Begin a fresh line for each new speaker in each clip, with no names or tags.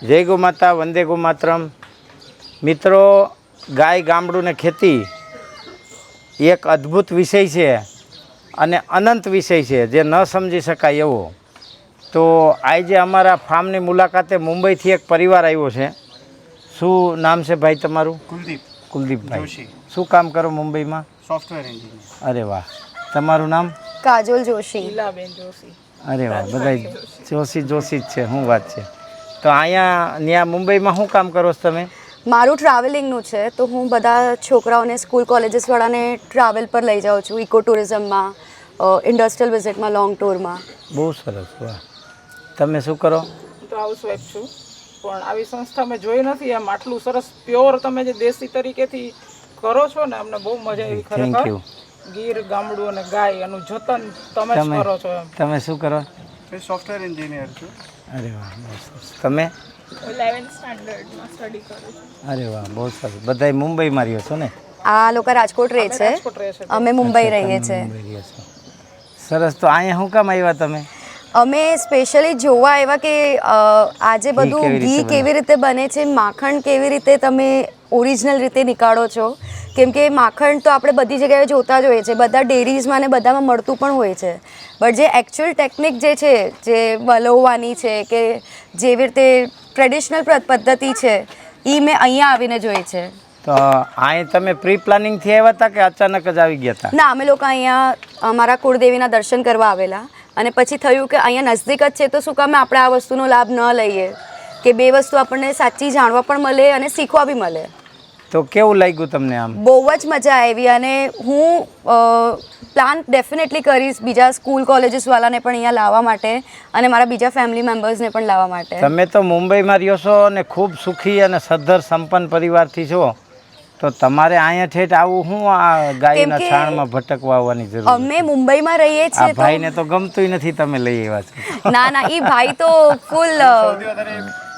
જય ગૌ માતા, વંદે ગૌ માતરમ. મિત્રો, ગાય ગામડું ને ખેતી એક અદ્ભુત વિષય છે અને અનંત વિષય છે જે ન સમજી શકાય એવો. તો આજે અમારા ફાર્મની મુલાકાતે મુંબઈથી એક પરિવાર આવ્યો છે. શું નામ છે ભાઈ તમારું?
કુલદીપ.
કુલદીપભાઈ.
જોશી.
શું કામ કરો મુંબઈમાં?
Software engineer.
અરે વાહ. તમારું નામ?
કાજોલ જોશી.
ઈલાબેન જોશી.
અરે વાહ, બધા જોશી જોશી જ છે. શું વાત છે. તો અહીંયા ત્યાં મુંબઈમાં શું કામ કરો છો તમે?
મારું ટ્રાવેલિંગનું છે, તો હું બધા છોકરાઓને સ્કૂલ કોલેજીસવાળાને ટ્રાવેલ પર લઈ જાઉં છું, ઇકો ટુરિઝમમાં, ઇન્ડસ્ટ્રીયલ વિઝિટમાં, લોંગ ટૂરમાં.
બહુ સરસ. વાહ. તમે શું કરો?
હું તો હાઉસવાઈફ છું, પણ આવી સંસ્થા મેં જોઈ નથી. આમ આટલું સરસ પ્યોર તમે જે દેશી તરીકેથી કરો છો ને, અમને બહુ મજા આવી.
થેન્ક
ખરેખર
યુ.
ગીર ગામડું અને ગાય એનું જતન તમે જ કરો છો. એમ
તમે શું કરો?
હું સોફ્ટવેર એન્જિનિયર છું.
અરે વાહ, બહુ સરસ. તમે?
11th સ્ટાન્ડર્ડમાં સ્ટડી કરું છું.
અરે વાહ, બહુ સરસ. બધાય મુંબઈમાં રહ્યો છો ને?
આ લોકો રાજકોટ રહે છે,
રાજકોટ રહે છે.
અમે મુંબઈ રહીએ
તમે
છીએ.
મુંબઈ રહ્યો છો. સરસ. તો અહીંયા શું કામ આવ્યા તમે?
અમે સ્પેશિયલી જોવા આવ્યા કે આજે બધું ઘી કેવી રીતે બને છે, માખણ કેવી રીતે તમે ઓરિજિનલ રીતે નીકાળો છો. કેમ કે માખણ તો આપણે બધી જગ્યાએ જોતા જ હોઈએ છીએ, બધા ડેરીઝમાં ને બધામાં મળતું પણ હોય છે, બટ જે એકચ્યુઅલ ટેકનિક જે છે, જે વલોવવાની છે કે જેવી રીતે ટ્રેડિશનલ પદ્ધતિ છે, એ મેં અહીંયા આવીને જોઈ છે.
તો અહીં તમે પ્રી પ્લાનિંગથી આવ્યા હતા કે અચાનક જ આવી ગયા હતા?
ના, અમે લોકો અહીંયા અમારા કુળદેવીના દર્શન કરવા આવેલા, અને પછી થયું કે અહીંયા નજદીક જ છે, તો શું કામ આપણે આ વસ્તુનો લાભ ન લઈએ, કે બે વસ્તુ આપણને સાચી જાણવા પણ મળે અને શીખવા બી મળે.
તો કેવું લાગ્યું તમને આમ?
બહુ જ મજા આવી, અને હું પ્લાન ડેફિનેટલી કરીશ બીજા સ્કૂલ કોલેજીસવાળાને પણ અહીંયા લાવવા માટે અને મારા બીજા ફેમિલી મેમ્બર્સને પણ લાવવા માટે.
તમે તો મુંબઈમાં રહ્યો છો અને ખૂબ સુખી અને સદ્ધર સંપન્ન પરિવારથી છો, તો તમારે અહીંયા ઠેઠ આવું શું આ ગાયના છાણમાં ભટકવા આવવાની જરૂર?
અમે મુંબઈમાં રહીએ
આ
છીએ.
ભાઈને તો ગમતું નથી, તમે લઈ આવ્યા છો.
ના ના, એ ભાઈ તો ફૂલ
સૌથી વધારે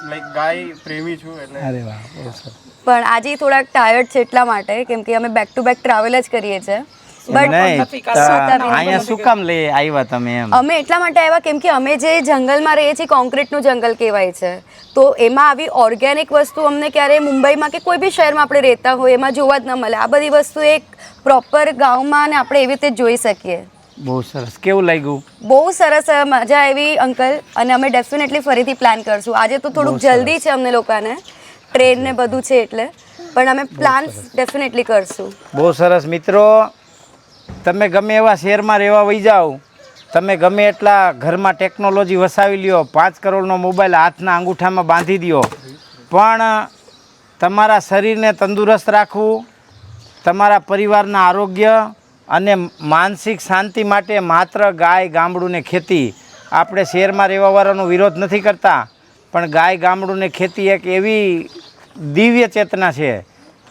લાઈક ગાય પ્રેમી છું એટલે.
અરે વાહ, બહુ સરસ.
પણ આજે થોડાક ટાયર્ડ છે એટલા માટે, કેમ કે અમે બેક ટુ બેક ટ્રાવેલ જ કરીએ છીએ.
નહીં,
નથી
તો અહીંયા શું કામ લઈ આવ્યા તમે એમ?
અમે એટલા માટે આવ્યા કેમ કે અમે જે જંગલમાં રહીએ છીએ, કોન્ક્રીટનું જંગલ કહેવાય છે, તો એમાં આવી ઓર્ગેનિક વસ્તુ અમને ક્યારેય મુંબઈમાં કે કોઈ બી શહેરમાં આપણે રહેતા હોય એમાં જોવા જ ન મળે. આ બધી વસ્તુ એક પ્રોપર ગામમાં ને આપણે એવી રીતે જોઈ શકીએ.
બહુ સરસ. કેવું લાગ્યું?
બહુ સરસ, મજા આવી અંકલ, અને અમે ડેફિનેટલી ફરીથી પ્લાન કરશું. આજે તો થોડુંક જલ્દી છે અમને લોકોને, ટ્રેન ને બધું છે એટલે, પણ અમે પ્લાન ડેફિનેટલી કરશું.
બહુ સરસ. મિત્રો, તમે ગમે એવા શહેરમાં રહેવા વહી જાઓ, તમે ગમે એટલા ઘરમાં ટેકનોલોજી વસાવી લ્યો, 5 કરોડનો મોબાઈલ હાથના અંગૂઠામાં બાંધી દો, પણ તમારા શરીરને તંદુરસ્ત રાખવું, તમારા પરિવારના આરોગ્ય અને માનસિક શાંતિ માટે માત્ર ગાય ગામડું ને ખેતી. આપણે શહેરમાં રહેવાવાળાનો વિરોધ નથી કરતા, પણ ગાય ગામડું ને ખેતી એક એવી દિવ્ય ચેતના છે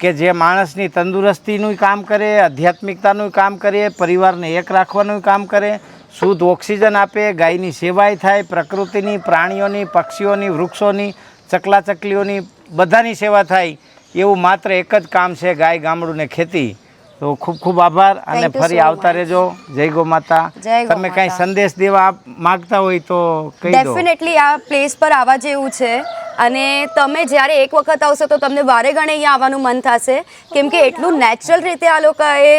કે જે માણસની તંદુરસ્તીનું કામ કરે, આધ્યાત્મિકતાનું કામ કરે, પરિવારને એક રાખવાનું કામ કરે, શુદ્ધ ઓક્સિજન આપે, ગાયની સેવાય થાય, પ્રકૃતિની, પ્રાણીઓની, પક્ષીઓની, વૃક્ષોની, ચકલાચકલીઓની બધાની સેવા થાય, એવું માત્ર એક જ કામ છે ગાય ગામડું ને ખેતી. તો ખૂબ ખૂબ આભાર અને ફરી આવતા રહેજો. જય ગૌ માતા. તમે કાંઈ સંદેશ દેવા માગતા હોય તો કહી દો.
ડેફિનેટલી આ પ્લેસ પર આવવા જેવું છે, અને તમે જ્યારે એક વખત આવશો તો તમને વારે ગણે અહીંયા આવવાનું મન થશે, કેમ કે એટલું નેચરલ રીતે આ લોકોએ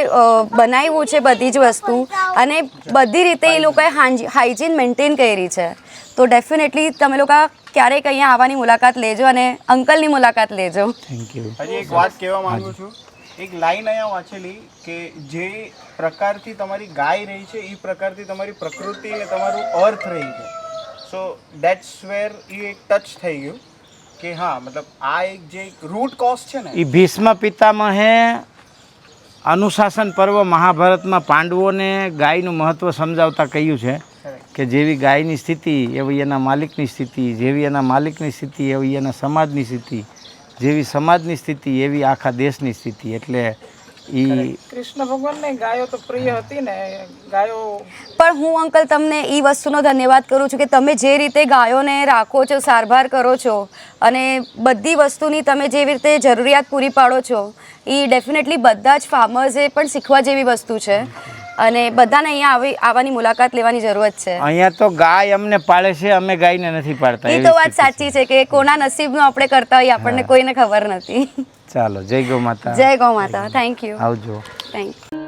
બનાવ્યું છે બધી જ વસ્તુ, અને બધી રીતે એ લોકોએ હાઇજીન મેન્ટેન કરી છે. તો ડેફિનેટલી તમે લોકો ક્યારેક અહીંયા આવવાની મુલાકાત લેજો અને અંકલની મુલાકાત લેજો.
Thank you.
હજી એક વાત કહેવા માંગુ છું. એક લાઈન અહીંયા વાંચેલી કે જે પ્રકારથી તમારી ગાય રહી છે એ પ્રકારથી તમારી પ્રકૃતિ અને તમારું અર્થ રહી છે. સો દેટ્સ વેર એ એક ટચ થઈ ગયું કે હા, મતલબ આ એક જે રૂટ કોઝ છે ને,
એ ભીષ્મ પિતામહે અનુશાસન પર્વ મહાભારતમાં પાંડવોને ગાયનું મહત્ત્વ સમજાવતા કહ્યું છે કે જેવી ગાયની સ્થિતિ એવી એના માલિકની સ્થિતિ, જેવી એના માલિકની સ્થિતિ એવી એના સમાજની સ્થિતિ, જેવી સમાજની સ્થિતિ એવી આખા દેશની સ્થિતિ. એટલે
કૃષ્ણ ભગવાનને ગાયો તો પ્રિય હતી ને, ગાયો.
પણ હું અંકલ તમને એ વસ્તુનો ધન્યવાદ કરું છું કે તમે જે રીતે ગાયોને રાખો છો, સારભાર કરો છો, અને બધી વસ્તુની તમે જેવી રીતે જરૂરિયાત પૂરી પાડો છો, એ ડેફિનેટલી બધા જ ફાર્મર્સે પણ શીખવા જેવી વસ્તુ છે. અને બધાને અહીંયા આવવાની મુલાકાત લેવાની જરૂરત છે.
અહીંયા તો ગાય અમને પાળે છે, અમે ગાયને નથી પાડતા.
એ તો વાત સાચી છે કે કોના નસીબનું આપણે કરતા હોઈએ આપણને કોઈને ખબર નથી.
ચાલો, જય ગૌ માતા.
જય ગૌ માતા. Thank you.
આવજો.
Thank you.